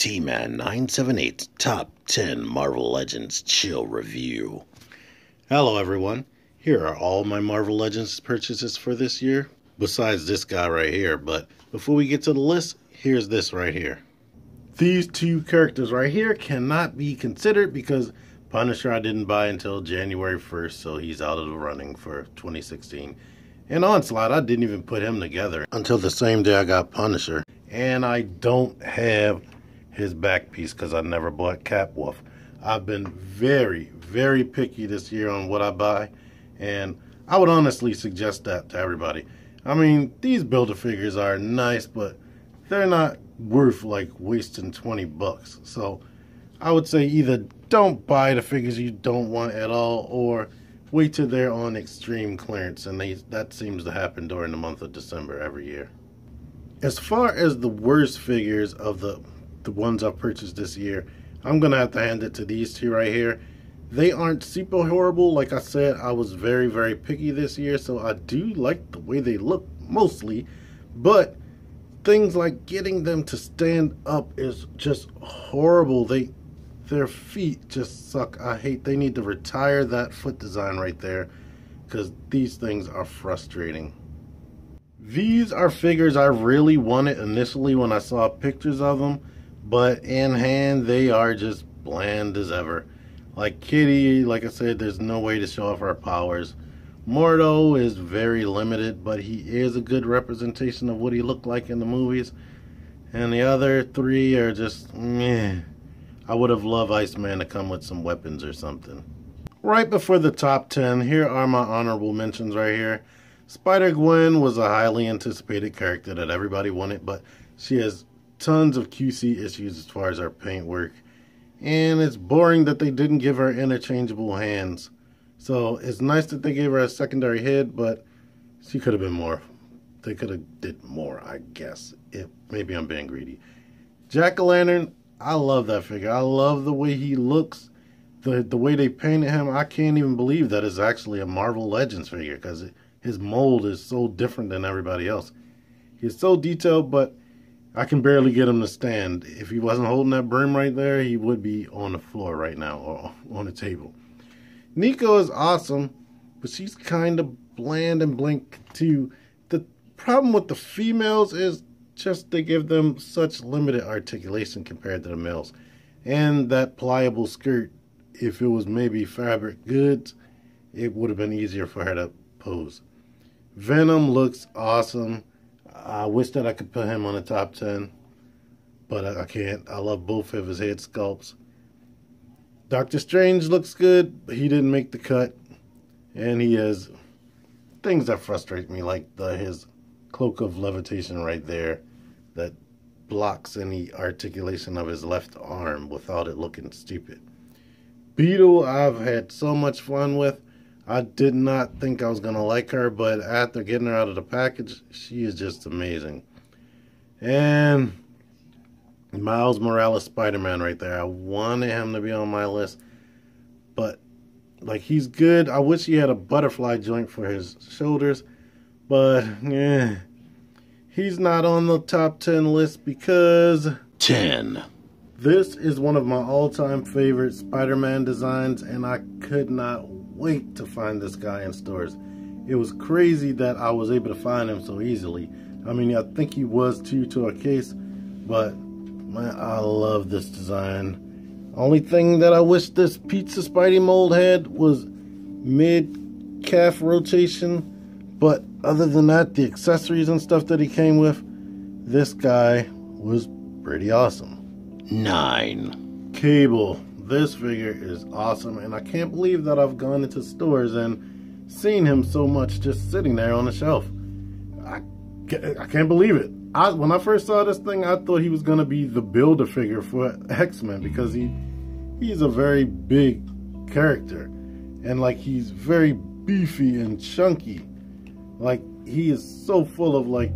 T-Man 978 Top 10 Marvel Legends Chill Review. Hello everyone, here are all my Marvel Legends purchases for this year, besides this guy right here, but before we get to the list, here's this right here. These two characters right here cannot be considered because Punisher I didn't buy until January 1st, so he's out of the running for 2016. And Onslaught, I didn't even put him together until the same day I got Punisher. And I don't have his back piece because I never bought Capwolf. I've been very, very picky this year on what I buy, and I would honestly suggest that to everybody. I mean, these Build-A-Figures are nice, but they're not worth like wasting 20 bucks. So I would say either don't buy the figures you don't want at all, or wait till they're on extreme clearance, and that seems to happen during the month of December every year. As far as the worst figures of the ones I've purchased this year, I'm going to have to hand it to these two right here. They aren't super horrible. Like I said, I was very, very picky this year, so I do like the way they look mostly. But things like getting them to stand up is just horrible. Their feet just suck. They need to retire that foot design right there because these things are frustrating. These are figures I really wanted initially when I saw pictures of them, but in hand they are just bland as ever. Like Kitty, like I said, there's no way to show off her powers. Mordo is very limited, but he is a good representation of what he looked like in the movies. And the other three are just meh. I would have loved Iceman to come with some weapons or something. Right before the top 10, here are my honorable mentions right here. Spider-Gwen was a highly anticipated character that everybody wanted, but she has tons of QC issues as far as her paint work. And it's boring that they didn't give her interchangeable hands. So it's nice that they gave her a secondary head, but she could have been more. They could have did more, I guess. Maybe I'm being greedy. Jack-O-Lantern, I love that figure. I love the way he looks. The way they painted him, I can't even believe that is actually a Marvel Legends figure because his mold is so different than everybody else. He's so detailed, but I can barely get him to stand. If he wasn't holding that brim right there, he would be on the floor right now or on the table. Nico is awesome, but she's kind of bland and blank too. The problem with the females is just they give them such limited articulation compared to the males. And that pliable skirt, if it was maybe fabric goods, it would have been easier for her to pose. Venom looks awesome. I wish that I could put him on the top 10, but I can't. I love both of his head sculpts. Doctor Strange looks good, but he didn't make the cut. And he has things that frustrate me, like his cloak of levitation right there that blocks any articulation of his left arm without it looking stupid. Beetle, I've had so much fun with. I did not think I was going to like her, but after getting her out of the package, she is just amazing. And Miles Morales Spider-Man right there. I wanted him to be on my list, but like he's good. I wish he had a butterfly joint for his shoulders, but he's not on the top 10 list because 10. This is one of my all-time favorite Spider-Man designs, and I could not wait to find this guy in stores. It was crazy that I was able to find him so easily. I mean, I think he was too to a case, but man, I love this design. Only thing that I wish this Pizza Spidey mold had was mid-calf rotation, but other than that, the accessories and stuff that he came with, this guy was pretty awesome. 9. Cable. This figure is awesome, and I can't believe that I've gone into stores and seen him so much just sitting there on the shelf. I can't believe it. When I first saw this thing, I thought he was going to be the Build-A-Figure for X-Men because he's a very big character, and like he's very beefy and chunky. Like he is so full of like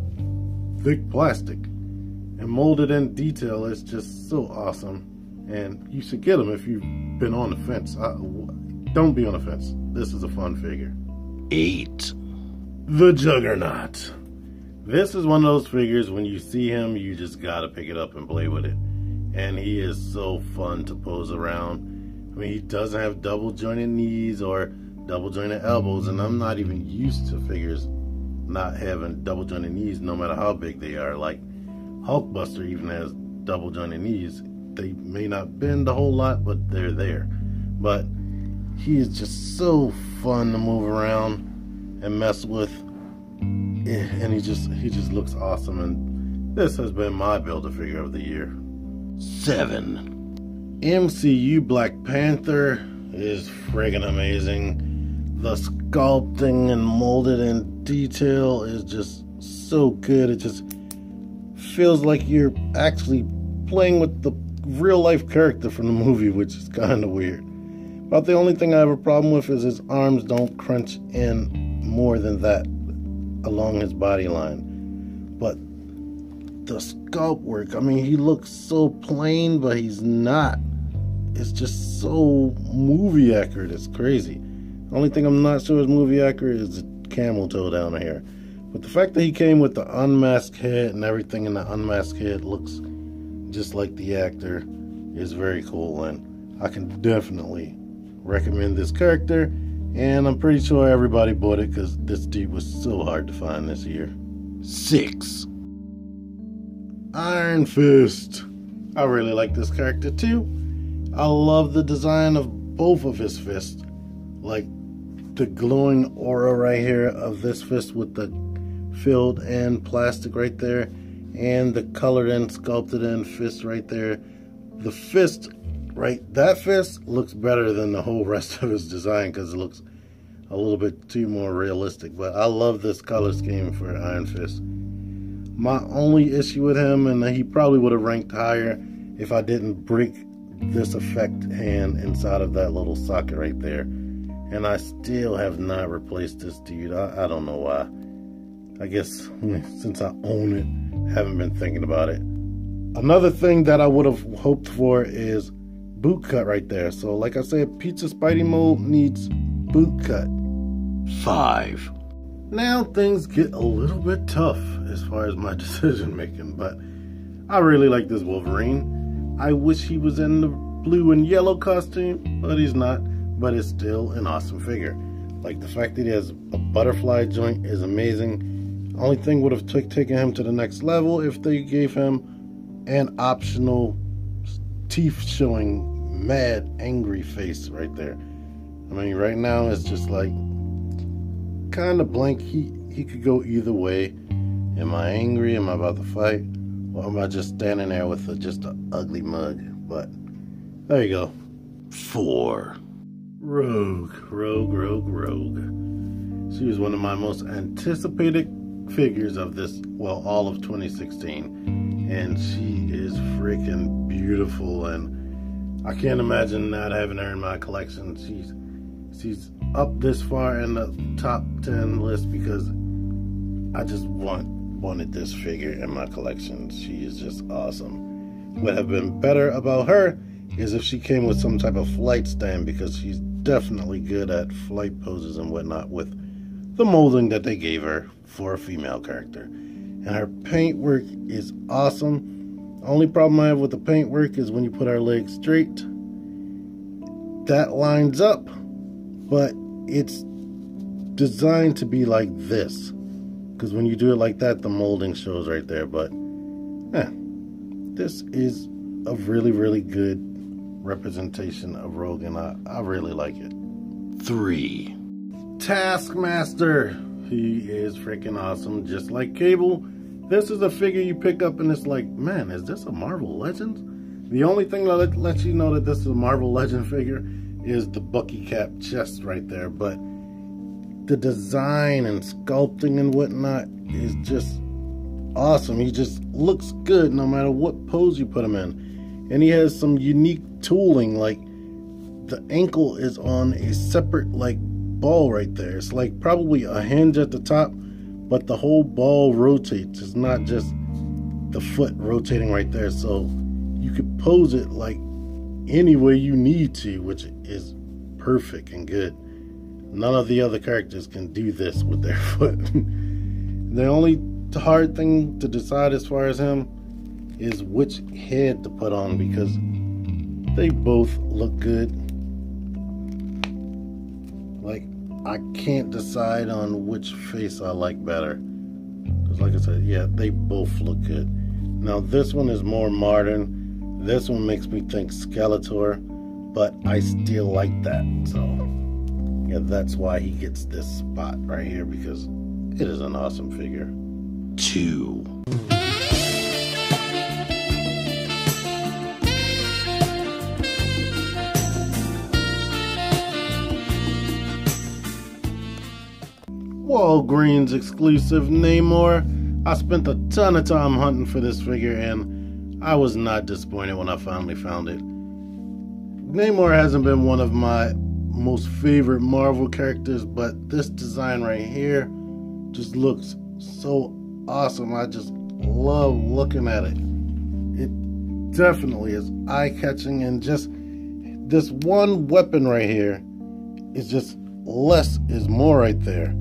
thick plastic, and molded in detail is just so awesome. And you should get him if you've been on the fence. Don't be on the fence. This is a fun figure. 8. The Juggernaut. This is one of those figures when you see him, you just gotta pick it up and play with it. and he is so fun to pose around. I mean, he doesn't have double jointed knees or double jointed elbows, and I'm not even used to figures not having double jointed knees no matter how big they are. Like Hulkbuster even has double jointed knees. They may not bend a whole lot, but they're there. But he is just so fun to move around and mess with, and he just looks awesome. And this has been my Build-A-Figure of the year. 7. MCU Black Panther is friggin' amazing. The sculpting and molded in detail is just so good. It just feels like you're actually playing with the real life character from the movie, which is kind of weird. About the only thing I have a problem with is his arms don't crunch in more than that along his body line. But the sculpt work, I mean, he looks so plain, but he's not. It's just so movie accurate. It's crazy. The only thing I'm not sure is movie accurate is the camel toe down here. But the fact that he came with the unmasked head and everything in the unmasked head looks just like the actor is very cool, and I can definitely recommend this character, and I'm pretty sure everybody bought it because this dude was so hard to find this year. 6. Iron Fist. I really like this character too. I love the design of both of his fists. Like the glowing aura right here of this fist with the filled in plastic right there, and the colored in, sculpted in fist right there. The fist, right, that fist looks better than the whole rest of his design because it looks a little bit too more realistic. But I love this color scheme for Iron Fist. My only issue with him, and he probably would have ranked higher if I didn't break this effect hand inside of that little socket right there. And I still have not replaced this dude. I don't know why. I guess since I own it, haven't been thinking about it. Another thing that I would have hoped for is boot cut right there. So like I said, Pizza Spidey mold needs boot cut. 5. Now things get a little bit tough as far as my decision making, but I really like this Wolverine. I wish he was in the blue and yellow costume, but he's not. But it's still an awesome figure. Like the fact that he has a butterfly joint is amazing. Only thing would have taken him to the next level if they gave him an optional teeth showing mad angry face right there. I mean, right now it's just like kind of blank. He could go either way. Am I angry? Am I about to fight? Or am I just standing there with just an ugly mug? But there you go. 4. Rogue. She was one of my most anticipated figures of this, well, all of 2016, and she is freaking beautiful, and I can't imagine not having her in my collection. She's up this far in the top 10 list because I just wanted this figure in my collection. She is just awesome. What have been better about her is if she came with some type of flight stand, because she's definitely good at flight poses and whatnot with the molding that they gave her for a female character. And her paint work is awesome. Only problem I have with the paint work is when you put her legs straight, that lines up, but it's designed to be like this, because when you do it like that, the molding shows right there. But this is a really good representation of Rogue, and I really like it. 3. Taskmaster. He is freaking awesome, just like Cable. This is a figure you pick up and it's like, man, is this a Marvel Legends? The only thing that lets you know that this is a Marvel Legend figure is the Bucky cap chest right there. But the design and sculpting and whatnot is just awesome. He just looks good no matter what pose you put him in. And he has some unique tooling, like the ankle is on a separate like ball right there. It's like probably a hinge at the top, but the whole ball rotates. It's not just the foot rotating right there. So you could pose it like any way you need to, which is perfect and good. None of the other characters can do this with their foot. The only hard thing to decide as far as him is which head to put on, because they both look good. Like, I can't decide on which face I like better. Because like I said, yeah, they both look good. Now this one is more modern. This one makes me think Skeletor, but I still like that. So yeah, that's why he gets this spot right here, because it is an awesome figure. 2. Walgreens exclusive Namor. I spent a ton of time hunting for this figure, and I was not disappointed when I finally found it. Namor hasn't been one of my most favorite Marvel characters, but this design right here just looks so awesome. I just love looking at it. It definitely is eye-catching, and just this one weapon right here is just less is more right there.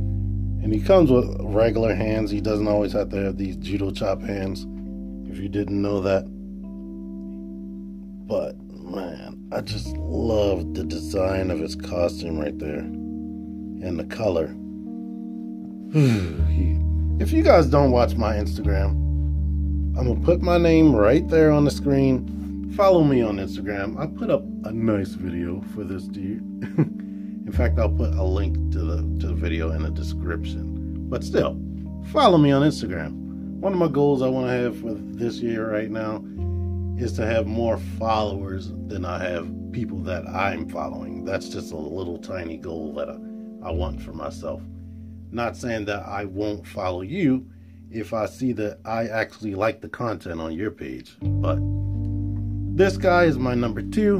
And he comes with regular hands. He doesn't always have to have these judo chop hands, if you didn't know that. But man, I just love the design of his costume right there, and the color. If you guys don't watch my Instagram, I'm gonna put my name right there on the screen. Follow me on Instagram. I put up a nice video for this dude. In fact, I'll put a link to the video in the description. But still, follow me on Instagram. One of my goals I want to have for this year right now is to have more followers than I have people that I'm following. That's just a little tiny goal that I want for myself. Not saying that I won't follow you if I see that I actually like the content on your page. But this guy is my number 2,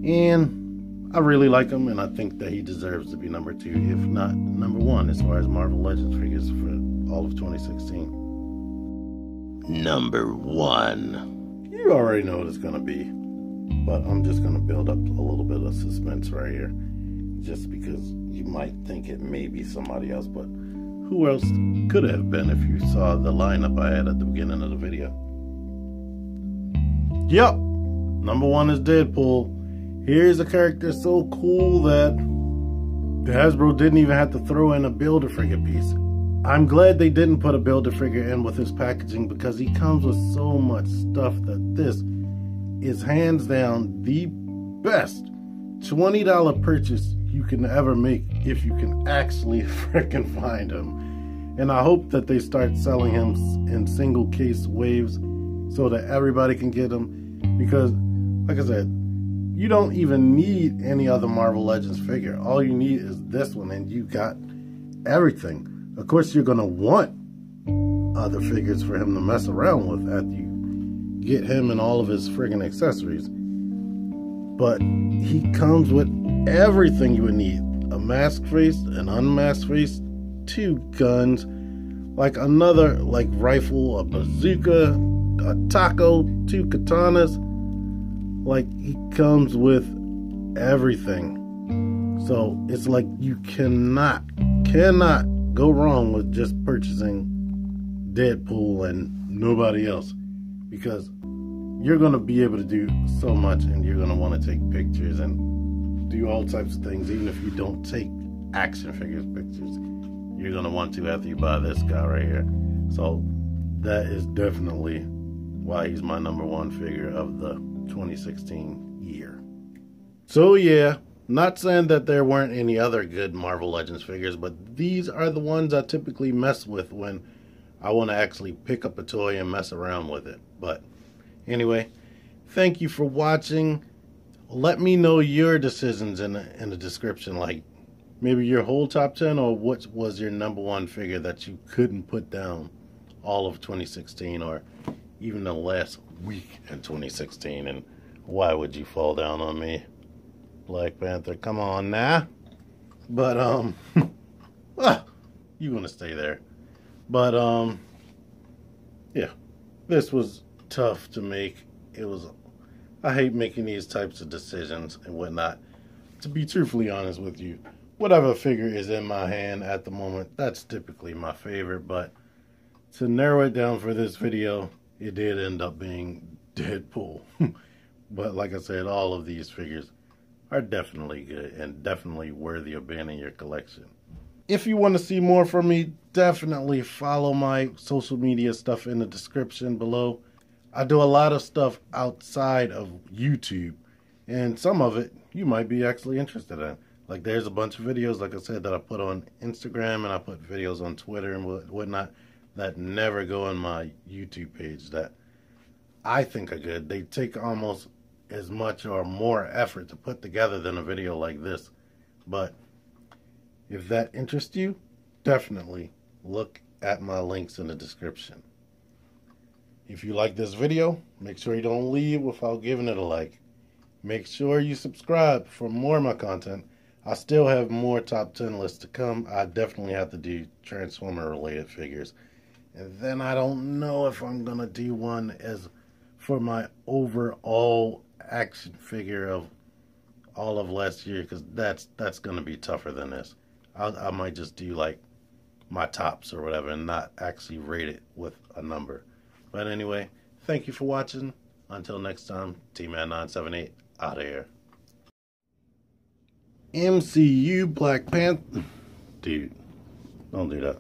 and I really like him, and I think that he deserves to be number 2, if not number 1, as far as Marvel Legends figures for all of 2016. Number 1. You already know what it's going to be, but I'm just going to build up a little bit of suspense right here, just because you might think it may be somebody else, but who else could it have been if you saw the lineup I had at the beginning of the video? Yep, number 1 is Deadpool. Here's a character so cool that Hasbro didn't even have to throw in a Build-A-Figure piece. I'm glad they didn't put a Build-A-Figure in with his packaging, because he comes with so much stuff that this is hands down the best $20 purchase you can ever make, if you can actually freaking find him. And I hope that they start selling him in single case waves so that everybody can get him, because like I said, you don't even need any other Marvel Legends figure. All you need is this one, and you got everything. Of course, you're going to want other figures for him to mess around with after you get him and all of his friggin' accessories. But he comes with everything you would need. A masked face, an unmasked face, 2 guns, like another rifle, a bazooka, a taco, 2 katanas. Like, he comes with everything. So it's like you cannot go wrong with just purchasing Deadpool and nobody else, because you're going to be able to do so much, and you're going to want to take pictures and do all types of things. Even if you don't take action figures pictures, you're going to want to after you buy this guy right here. So that is definitely why he's my number 1 figure of the 2016 year. So yeah, not saying that there weren't any other good Marvel Legends figures, but these are the ones I typically mess with when I want to actually pick up a toy and mess around with it. But anyway, thank you for watching. Let me know your decisions in the description, like maybe your whole top 10, or what was your number 1 figure that you couldn't put down all of 2016, or even the last week in 2016, and why would you fall down on me, Black Panther? Come on now. But you want to stay there. But yeah, this was tough to make. I hate making these types of decisions and whatnot. To be truthfully honest with you, whatever figure is in my hand at the moment, that's typically my favorite. But to narrow it down for this video, it did end up being Deadpool. But like I said, all of these figures are definitely good and definitely worthy of being in your collection. If you want to see more from me, definitely follow my social media stuff in the description below. I do a lot of stuff outside of YouTube, and some of it you might be actually interested in. Like there's a bunch of videos, like I said, that I put on Instagram, and I put videos on Twitter and whatnot that never go on my YouTube page that I think are good. They take almost as much or more effort to put together than a video like this. But if that interests you, definitely look at my links in the description. If you like this video, make sure you don't leave without giving it a like. Make sure you subscribe for more of my content. I still have more top 10 lists to come. I definitely have to do Transformer related figures. And then I don't know if I'm going to do one as for my overall action figure of all of last year, because that's going to be tougher than this. I might just do like my tops or whatever and not actually rate it with a number. But anyway, thank you for watching. Until next time, T-Man978 out of here. MCU Black Panther. Dude, don't do that.